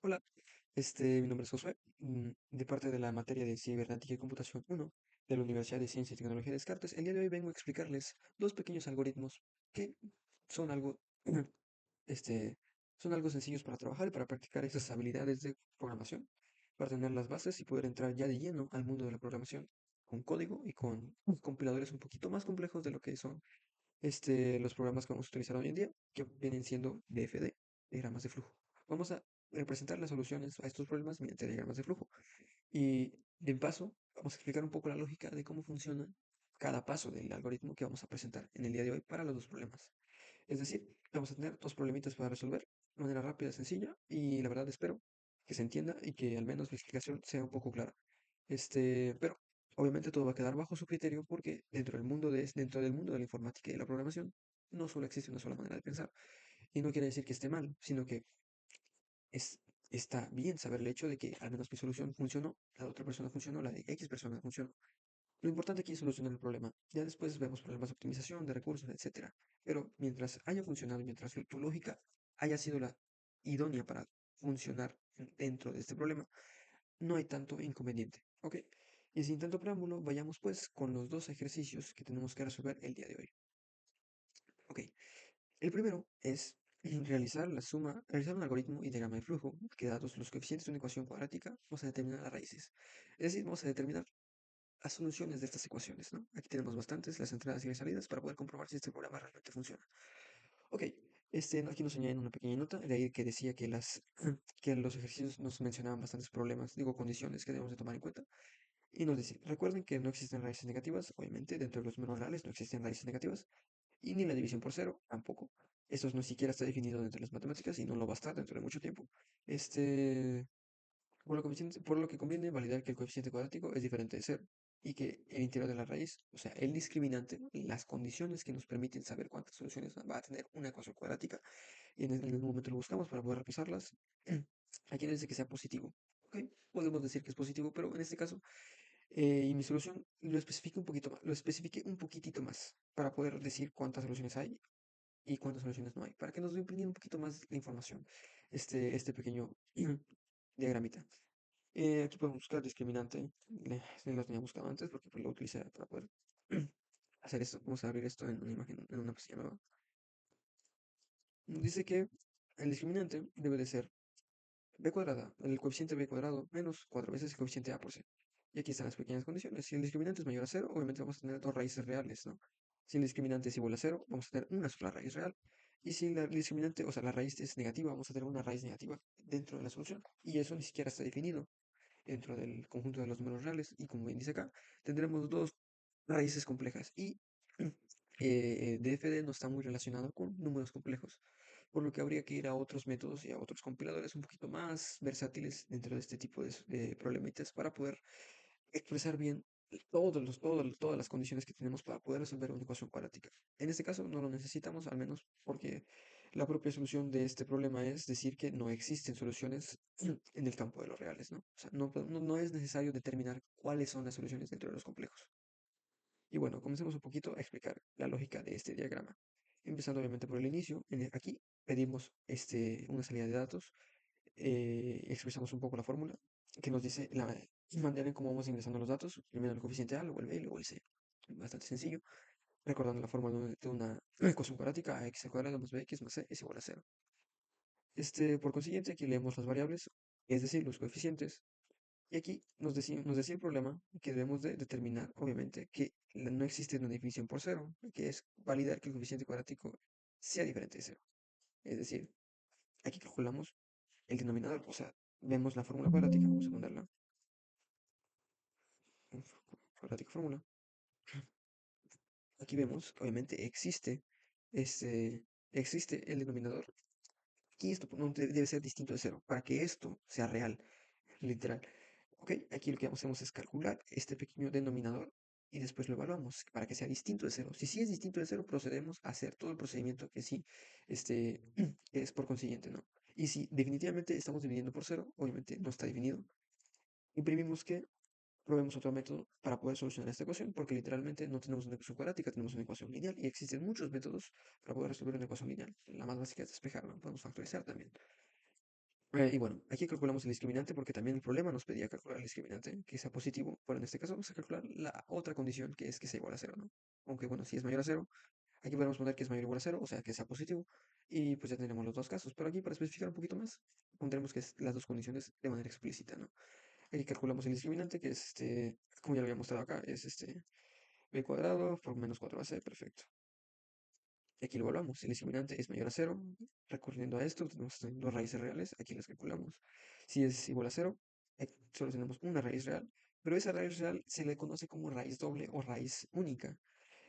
Hola, mi nombre es Josué, de parte de la materia de Cibernética y Computación 1 de la Universidad de Ciencia y Tecnología de Descartes. El día de hoy vengo a explicarles dos pequeños algoritmos que son algo, este, son algo sencillos para trabajar y para practicar esas habilidades de programación, para tener las bases y poder entrar ya de lleno al mundo de la programación con código y con compiladores un poquito más complejos de lo que son los programas que vamos a utilizar hoy en día, que vienen siendo DFD, diagramas de flujo. Vamos a representar las soluciones a estos problemas mediante diagramas de flujo. Y de paso, vamos a explicar un poco la lógica de cómo funciona cada paso del algoritmo que vamos a presentar en el día de hoy para los dos problemas. Es decir, vamos a tener dos problemitas para resolver de manera rápida, sencilla, y la verdad espero que se entienda y que al menos mi explicación sea un poco clara. Pero obviamente todo va a quedar bajo su criterio porque dentro del mundo de la informática y de la programación no solo existe una sola manera de pensar. Y no quiere decir que esté mal, sino que es, está bien saber el hecho de que al menos mi solución funcionó, la de otra persona funcionó, la de X persona funcionó. Lo importante aquí es solucionar el problema. Ya después vemos problemas de optimización, de recursos, etcétera. Pero mientras haya funcionado y mientras tu lógica haya sido la idónea para funcionar dentro de este problema, no hay tanto inconveniente. ¿Ok? Y sin tanto preámbulo, vayamos pues con los dos ejercicios que tenemos que resolver el día de hoy. Ok, el primero es realizar un algoritmo y diagrama de flujo que dados los coeficientes de una ecuación cuadrática, vamos a determinar las raíces. Es decir, vamos a determinar las soluciones de estas ecuaciones, ¿no? Aquí tenemos bastantes, las entradas y las salidas, para poder comprobar si este programa realmente funciona. Ok, aquí nos añaden una pequeña nota, de ahí que decía que que los ejercicios nos mencionaban bastantes problemas, digo, condiciones que debemos de tomar en cuenta. Y nos dice, recuerden que no existen raíces negativas, obviamente, dentro de los números reales no existen raíces negativas, y ni la división por cero, tampoco. Esto no siquiera está definido dentro de las matemáticas y no lo va a estar dentro de mucho tiempo. Este, por lo que conviene validar que el coeficiente cuadrático es diferente de cero y que el interior de la raíz, o sea, el discriminante, las condiciones que nos permiten saber cuántas soluciones va a tener una ecuación cuadrática, y en el momento lo buscamos para poder reemplazarlas. Aquí nos dice que sea positivo. ¿Ok? Podemos decir que es positivo, pero en este caso y mi solución lo especifique un poquito más, lo especifique un poquitito más para poder decir cuántas soluciones hay y cuántas soluciones no hay, para que nos dé un poquito más la información, este pequeño diagramita. Aquí podemos buscar discriminante, lo tenía buscado antes porque pues, lo utilicé para poder hacer esto. Vamos a abrir esto en una imagen, en una pestaña nueva. Nos dice que el discriminante debe de ser b cuadrada, el coeficiente b cuadrado menos 4 veces el coeficiente a por c. Y aquí están las pequeñas condiciones. Si el discriminante es mayor a cero, obviamente vamos a tener dos raíces reales, ¿no? Si el discriminante es igual a cero, vamos a tener una sola raíz real. Y si el discriminante, o sea, la raíz es negativa, vamos a tener una raíz negativa dentro de la solución. Y eso ni siquiera está definido dentro del conjunto de los números reales. Y como bien dice acá, tendremos dos raíces complejas. Y DFD no está muy relacionado con números complejos, por lo que habría que ir a otros métodos y a otros compiladores un poquito más versátiles dentro de este tipo de problemitas para poder expresar bien todas las condiciones que tenemos para poder resolver una ecuación cuadrática. En este caso no lo necesitamos, al menos porque la propia solución de este problema es decir que no existen soluciones en el campo de los reales, ¿no? O sea, no es necesario determinar cuáles son las soluciones dentro de los complejos. Y bueno, comencemos un poquito a explicar la lógica de este diagrama. Empezando obviamente por el inicio, aquí pedimos una salida de datos, expresamos un poco la fórmula que nos dice la manera en cómo vamos ingresando los datos, primero el coeficiente A, luego el B, y luego el C. Bastante sencillo, recordando la fórmula de una ecuación cuadrática, ax al cuadrado más bx más c es igual a cero. Por consiguiente, aquí leemos las variables, es decir, los coeficientes, y aquí nos decía el problema que debemos de determinar, obviamente, que no existe una definición por cero, que es validar que el coeficiente cuadrático sea diferente de cero. Es decir, aquí calculamos el denominador, o sea, vemos la fórmula cuadrática, vamos a ponerla, cuadrática fórmula. Aquí vemos, obviamente, existe el denominador, y esto no debe ser distinto de cero, para que esto sea real, literal. Ok, aquí lo que hacemos es calcular este pequeño denominador y después lo evaluamos para que sea distinto de cero. Si sí es distinto de cero, procedemos a hacer todo el procedimiento que sí es por consiguiente, ¿no? Y si definitivamente estamos dividiendo por cero, obviamente no está definido, imprimimos que probemos otro método para poder solucionar esta ecuación, porque literalmente no tenemos una ecuación cuadrática, tenemos una ecuación lineal y existen muchos métodos para poder resolver una ecuación lineal. La más básica es despejarla, podemos factorizar también. Y bueno, aquí calculamos el discriminante porque también el problema nos pedía calcular el discriminante, que sea positivo, pero en este caso vamos a calcular la otra condición, que es que sea igual a cero, ¿no? Aunque bueno, si es mayor a cero, aquí podemos poner que es mayor o igual a cero, o sea, que sea positivo, y pues ya tenemos los dos casos, pero aquí para especificar un poquito más, pondremos que es las dos condiciones de manera explícita, ¿no? Aquí calculamos el discriminante, que es como ya lo había mostrado acá, es b cuadrado por menos 4ac, perfecto. Y aquí lo evaluamos. Si el discriminante es mayor a cero, recurriendo a esto, tenemos dos raíces reales, aquí las calculamos. Si es igual a cero, solo tenemos una raíz real, pero esa raíz real se le conoce como raíz doble o raíz única.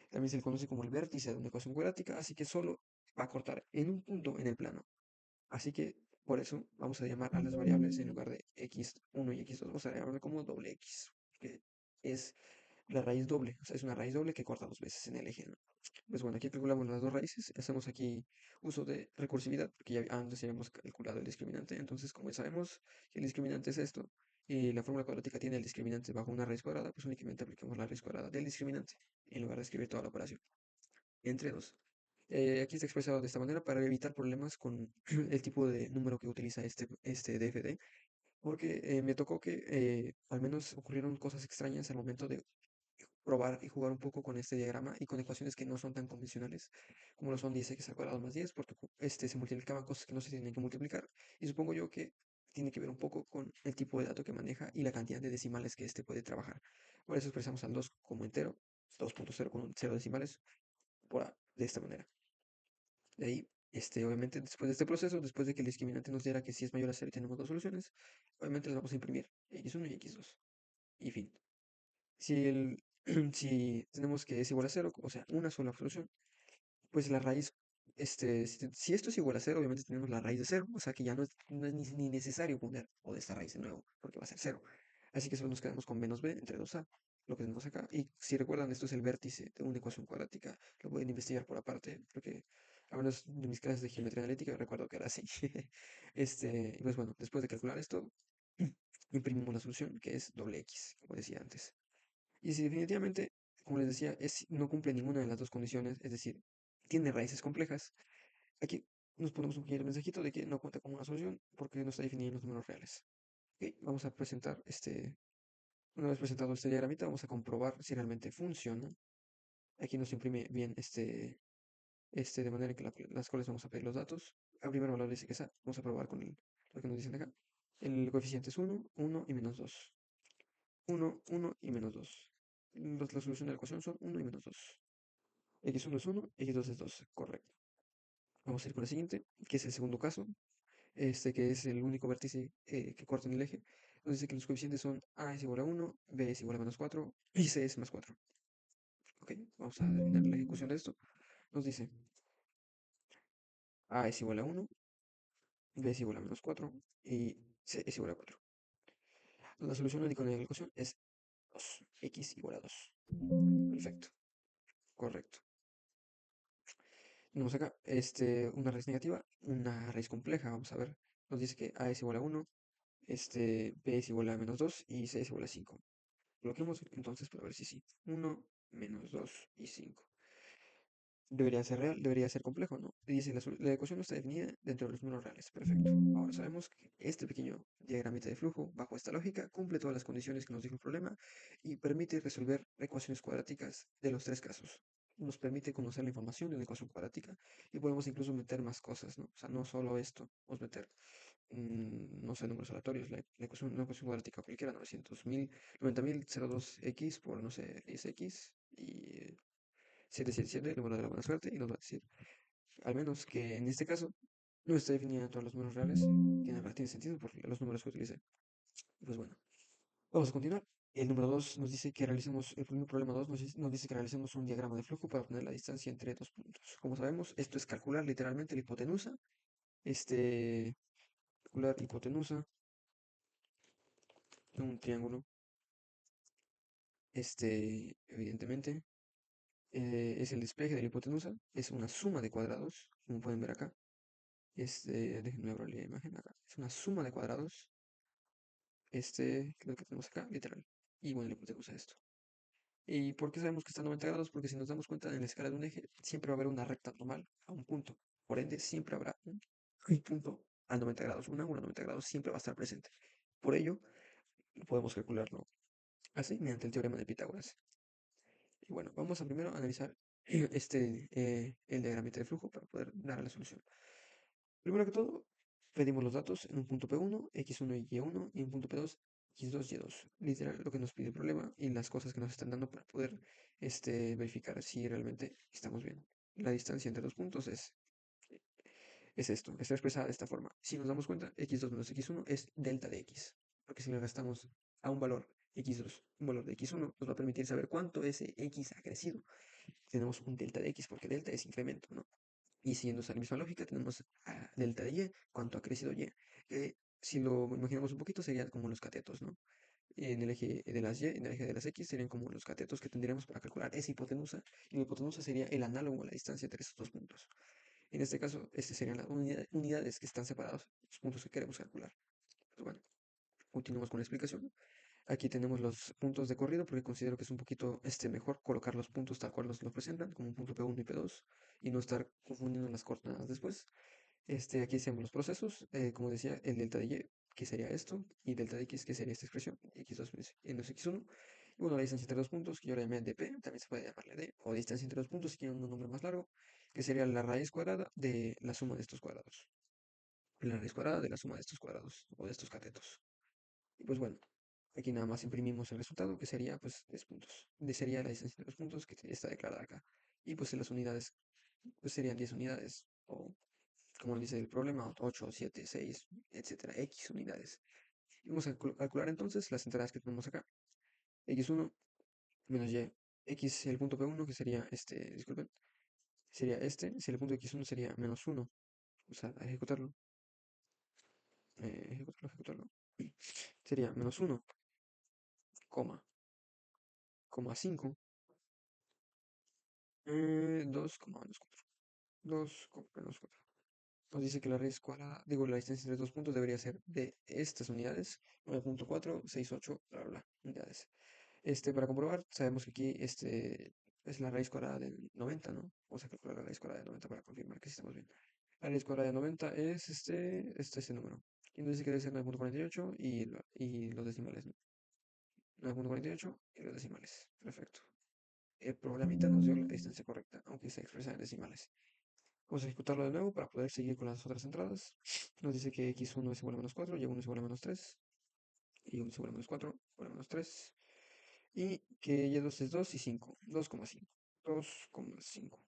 También se le conoce como el vértice de una ecuación cuadrática, así que solo va a cortar en un punto en el plano. Así que por eso vamos a llamar a las variables en lugar de x1 y x2, vamos a llamarlo como doble x, que es la raíz doble, o sea, es una raíz doble que corta dos veces en el eje, ¿no? Pues bueno, aquí calculamos las dos raíces, hacemos aquí uso de recursividad, porque ya antes ya habíamos calculado el discriminante, entonces como ya sabemos que el discriminante es esto, y la fórmula cuadrática tiene el discriminante bajo una raíz cuadrada, pues únicamente aplicamos la raíz cuadrada del discriminante, en lugar de escribir toda la operación, entre dos. Aquí está expresado de esta manera para evitar problemas con el tipo de número que utiliza este DFD, porque me tocó que al menos ocurrieron cosas extrañas al momento de probar y jugar un poco con este diagrama y con ecuaciones que no son tan convencionales, como lo son 10x al cuadrado más 10, porque se multiplicaban cosas que no se tienen que multiplicar, y supongo yo que tiene que ver un poco con el tipo de dato que maneja y la cantidad de decimales que este puede trabajar. Por eso expresamos al 2 como entero, 2.0 con 0 decimales, de esta manera. De ahí, obviamente, después de este proceso, después de que el discriminante nos diera que si es mayor a 0 y tenemos dos soluciones, obviamente las vamos a imprimir, x1 y x2, y fin. Si, si tenemos que es igual a cero, o sea, una sola solución, pues la raíz, si esto es igual a cero, obviamente tenemos la raíz de cero, o sea que ya no es ni necesario poner o de esta raíz de nuevo, porque va a ser cero. Así que solo nos quedamos con menos b entre 2a, lo que tenemos acá. Y si recuerdan, esto es el vértice de una ecuación cuadrática, lo pueden investigar por aparte, porque al menos de mis clases de geometría analítica recuerdo que era así. Y pues bueno, después de calcular esto, imprimimos la solución, que es doble x, como decía antes. Y si definitivamente, como les decía, no cumple ninguna de las dos condiciones, es decir, tiene raíces complejas, aquí nos ponemos un pequeño mensajito de que no cuenta con una solución porque no está definido en los números reales. Ok, vamos a presentar una vez presentado este diagramita, vamos a comprobar si realmente funciona. Aquí nos imprime bien de manera que las cuales vamos a pedir los datos. A primer valor dice que esa, vamos a probar con lo que nos dicen acá. El coeficiente es 1, 1 y menos 2. 1, 1 y menos 2. La solución de la ecuación son 1 y menos 2. X1 es 1, X2 es 2, correcto. Vamos a ir con el siguiente, que es el segundo caso, que es el único vértice que corta en el eje. Nos dice que los coeficientes son A es igual a 1, B es igual a menos 4 y C es más 4. Ok, vamos a terminar la ejecución de esto. Nos dice A es igual a 1, B es igual a menos 4 y C es igual a 4. La solución única de la ecuación es 2, X igual a 2. Perfecto, correcto. Tenemos acá una raíz negativa, una raíz compleja, vamos a ver. Nos dice que A es igual a 1, B es igual a menos 2 y C es igual a 5. Bloqueemos entonces para ver si sí. 1, menos 2 y 5. Debería ser real, debería ser complejo, ¿no? Y dice, la ecuación no está definida dentro de los números reales. Perfecto. Ahora sabemos que este pequeño diagramita de flujo, bajo esta lógica, cumple todas las condiciones que nos dijo el problema y permite resolver ecuaciones cuadráticas de los tres casos. Nos permite conocer la información de una ecuación cuadrática y podemos incluso meter más cosas, ¿no? O sea, no solo esto, podemos meter no sé, números aleatorios, una ecuación cuadrática cualquiera, 90.002x por, no sé, 10x y 777, el número de la buena suerte, y nos va a decir, al menos que en este caso, no está definida en todos los números reales, que en verdad tiene sentido por los números que utilicé. Pues bueno, vamos a continuar. El número 2 nos dice que realicemos, el primer problema 2 nos dice que realicemos un diagrama de flujo para obtener la distancia entre dos puntos. Como sabemos, esto es calcular literalmente la hipotenusa, calcular hipotenusa de un triángulo. Evidentemente, es el despeje de la hipotenusa, es una suma de cuadrados, como pueden ver acá. Déjenme abrir la imagen acá. Es una suma de cuadrados, que es lo que tenemos acá, literal. Y bueno, la hipotenusa es esto. ¿Y por qué sabemos que está a 90 grados? Porque si nos damos cuenta en la escala de un eje, siempre va a haber una recta normal a un punto. Por ende, siempre habrá un punto a 90 grados. Un ángulo a 90 grados siempre va a estar presente. Por ello, podemos calcularlo así mediante el teorema de Pitágoras. Y bueno, vamos a primero analizar el diagramita de flujo para poder dar la solución. Primero que todo, pedimos los datos en un punto P1, X1 y Y1, y en un punto P2, X2, Y2. Literal, lo que nos pide el problema y las cosas que nos están dando para poder verificar si realmente estamos bien. La distancia entre los puntos es esto, está expresada de esta forma. Si nos damos cuenta, X2 menos X1 es delta de X, porque si le gastamos a un valor X2, un valor de X1, nos va a permitir saber cuánto ese X ha crecido. Tenemos un delta de X, porque delta es incremento, ¿no? Y siguiendo esa misma lógica, tenemos a delta de Y, cuánto ha crecido Y. Si lo imaginamos un poquito, serían como los catetos, ¿no? En el eje de las Y, en el eje de las X, serían como los catetos que tendríamos para calcular esa hipotenusa, y la hipotenusa sería el análogo a la distancia entre estos dos puntos. En este caso, estas serían las unidades que están separados, los puntos que queremos calcular. Pues bueno, continuamos con la explicación. Aquí tenemos los puntos de corrido porque considero que es un poquito mejor colocar los puntos tal cual nos presentan, como un punto P1 y P2, y no estar confundiendo las coordenadas después. Aquí hacemos los procesos, como decía, el delta de Y, que sería esto, y delta de X, que sería esta expresión, X2 menos X1. Y bueno, la distancia entre los puntos, que yo la llamé dP, también se puede llamarle D, o distancia entre los puntos, si quieren un nombre más largo, que sería la raíz cuadrada de la suma de estos cuadrados. La raíz cuadrada de la suma de estos cuadrados, o de estos catetos. Y pues bueno, aquí nada más imprimimos el resultado, que sería pues 10 puntos. Sería la distancia entre los puntos que está declarada acá. Y pues en las unidades, pues serían 10 unidades, o como dice el problema, 8, 7, 6, etcétera, X unidades. Y vamos a calcular entonces las entradas que tenemos acá. X1 menos Y. X, el punto P1, que sería disculpen, sería si el punto X1 sería menos 1, o sea, a ejecutarlo, ejecutarlo, sería menos 1, coma, 5, 2, menos 4, 2, menos 4. Nos dice que la raíz cuadrada, digo, la distancia entre dos puntos debería ser de estas unidades, 9.468, bla, bla, bla, unidades. Para comprobar, sabemos que aquí es la raíz cuadrada de 90, ¿no? Vamos a calcular la raíz cuadrada de 90 para confirmar que sí estamos bien. La raíz cuadrada de 90 es este número. Y nos dice que debe ser 9.48 y los decimales, ¿no? 9.48 y los decimales. Perfecto. El programita nos dio la distancia correcta, aunque se expresa en decimales. Vamos a ejecutarlo de nuevo para poder seguir con las otras entradas. Nos dice que x1 es igual a menos 4, y1 es igual a menos 3, y1 es igual a menos 4, igual a menos 3, y que y2 es 2 y 5, 2,5. 2,5.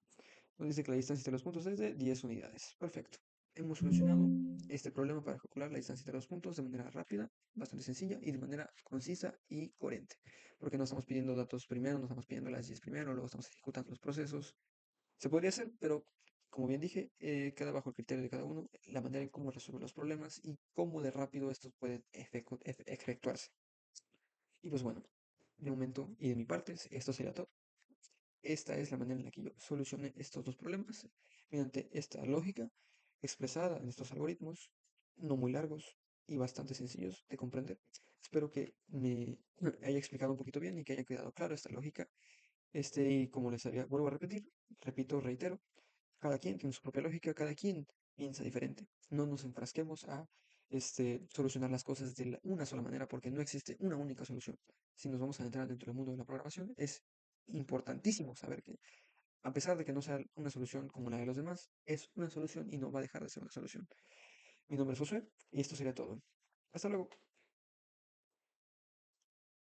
Nos dice que la distancia entre los puntos es de 10 unidades. Perfecto. Hemos solucionado este problema para calcular la distancia entre los puntos de manera rápida, bastante sencilla y de manera concisa y coherente. Porque no estamos pidiendo datos primero, no estamos pidiendo las 10 primero, luego estamos ejecutando los procesos. Se podría hacer, pero como bien dije, queda bajo el criterio de cada uno la manera en cómo resolver los problemas y cómo de rápido estos pueden efectuarse. Y pues bueno, de momento y de mi parte, esto sería todo. Esta es la manera en la que yo solucioné estos dos problemas mediante esta lógica expresada en estos algoritmos no muy largos y bastante sencillos de comprender. Espero que me haya explicado un poquito bien y que haya quedado claro esta lógica. Y como les había, vuelvo a repetir, repito, reitero, cada quien tiene su propia lógica, cada quien piensa diferente. No nos enfrasquemos a solucionar las cosas de una sola manera porque no existe una única solución. Si nos vamos a entrar dentro del mundo de la programación, es importantísimo saber que, a pesar de que no sea una solución como la de los demás, es una solución y no va a dejar de ser una solución. Mi nombre es Josué y esto sería todo. Hasta luego.